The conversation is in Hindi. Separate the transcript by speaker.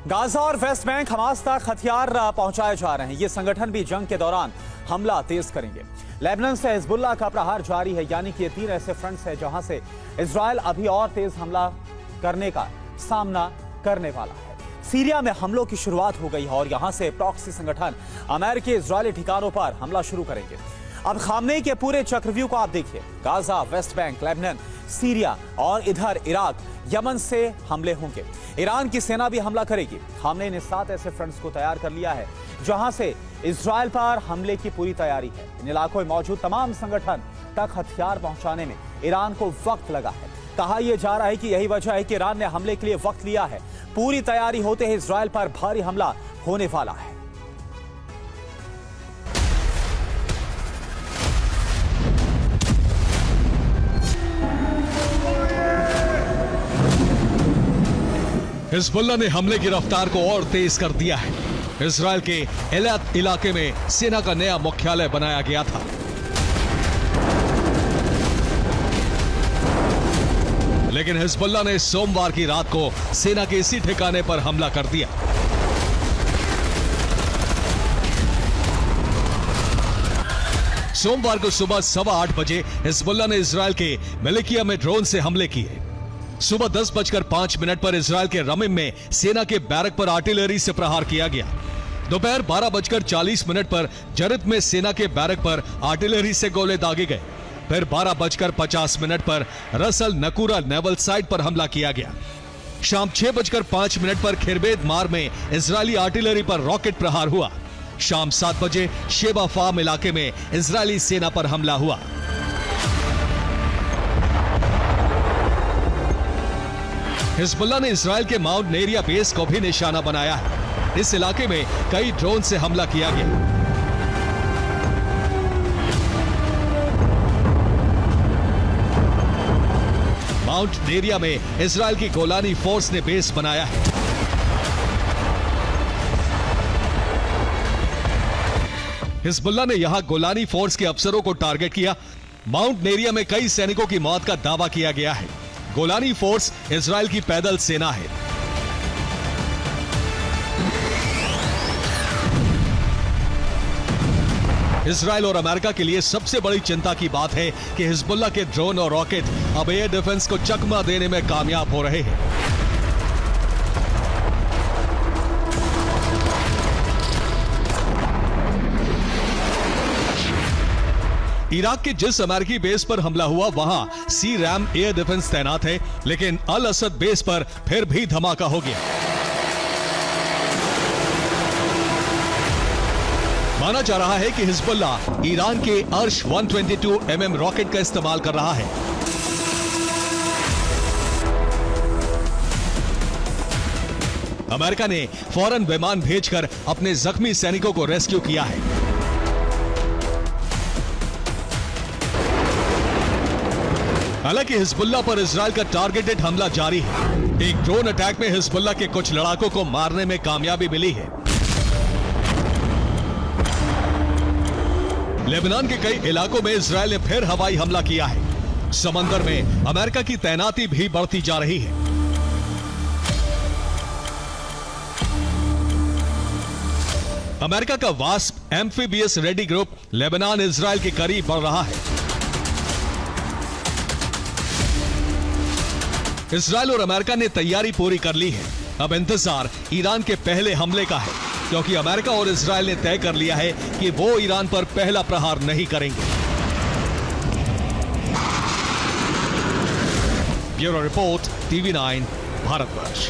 Speaker 1: गाजा और वेस्ट बैंक हमास तक हथियार पहुंचाए जा रहे हैं। ये संगठन भी जंग के दौरान हमला तेज करेंगे। लेबनान से हिजबुल्लाह का प्रहार जारी है, यानी कि ये 3 ऐसे फ्रंट्स हैं जहां से इजराइल अभी और तेज हमला करने का सामना करने वाला है। सीरिया में हमलों की शुरुआत हो गई है और यहां से प्रॉक्सी संगठन अमेरिकी इजरायली ठिकानों पर हमला शुरू करेंगे। अब खामनेई के पूरे चक्रव्यूह को आप देखिए। Gaza, West Bank, Lebanon, Syria और इधर इराक, यमन से हमले होंगे। ईरान की सेना भी हमला करेगी। खामनेई ने 7 ऐसे फ्रंट्स को तैयार कर लिया है जहां से इजराइल पर हमले की पूरी तैयारी है। इन इलाकों में मौजूद तमाम संगठन तक हथियार पहुंचाने में ईरान को वक्त लगा है। कहा यह जा रहा है कि यही वजह है कि ईरान ने हमले के लिए वक्त लिया है। पूरी तैयारी होते ही इजराइल पर भारी हमला होने वाला है।
Speaker 2: हिजबुल्लाह ने हमले की रफ्तार को और तेज कर दिया है। इजराइल के एलात इलाके में सेना का नया मुख्यालय बनाया गया था। लेकिन हिजबुल्लाह ने सोमवार की रात को सेना के इसी ठिकाने पर हमला कर दिया। सोमवार को सुबह 8:15 बजे हिजबुल्लाह ने इजराइल के मलिकिया में ड्रोन से हमले किए। सुबह 10:05 पर इजराइल के रमीम में सेना के बैरक पर आर्टिलरी से प्रहार किया गया। दोपहर 12:40 पर जरित में सेना के बैरक पर आर्टिलरी से गोले दागे गए। फिर 12:50 पर रसल नकूरा नेवल साइट पर हमला किया गया। शाम 6:05 पर खिरबेद मार में इजरायली आर्टिलरी पर रॉकेट प्रहार हुआ। शाम 7 बजे शेबा फार्म इलाके में इजरायली सेना पर हमला हुआ। हिजबुल्लाह ने इजराइल के माउंट नेरिया बेस को भी निशाना बनाया है। इस इलाके में कई ड्रोन से हमला किया गया। माउंट नेरिया में इजराइल की गोलानी फोर्स ने बेस बनाया है। हिजबुल्लाह ने यहां गोलानी फोर्स के अफसरों को टारगेट किया। माउंट नेरिया में कई सैनिकों की मौत का दावा किया गया है। गोलानी फोर्स इजराइल की पैदल सेना है। इजराइल और अमेरिका के लिए सबसे बड़ी चिंता की बात है कि हिजबुल्लाह के ड्रोन और रॉकेट अब एयर डिफेंस को चकमा देने में कामयाब हो रहे हैं। इराक के जिस अमेरिकी बेस पर हमला हुआ वहां सी रैम एयर डिफेंस तैनात है, लेकिन अल असद बेस पर फिर भी धमाका हो गया। माना जा रहा है कि हिजबुल्लाह ईरान के अर्श 122 mm रॉकेट का इस्तेमाल कर रहा है। अमेरिका ने फौरन विमान भेजकर अपने जख्मी सैनिकों को रेस्क्यू किया है। हालांकि हिजबुल्लाह पर इजराइल का टारगेटेड हमला जारी है। एक ड्रोन अटैक में हिजबुल्लाह के कुछ लड़ाकों को मारने में कामयाबी मिली है। लेबनान के कई इलाकों में इजराइल ने फिर हवाई हमला किया है। समंदर में अमेरिका की तैनाती भी बढ़ती जा रही है। अमेरिका का wasp amphibious ready group Lebanon Israel के करीब बढ़ रहा है। इजराइल और अमेरिका ने तैयारी पूरी कर ली है। अब इंतजार ईरान के पहले हमले का है, क्योंकि अमेरिका और इजराइल ने तय कर लिया है कि वो ईरान पर पहला प्रहार नहीं करेंगे। Bureau report, TV9, Bharatvarsh.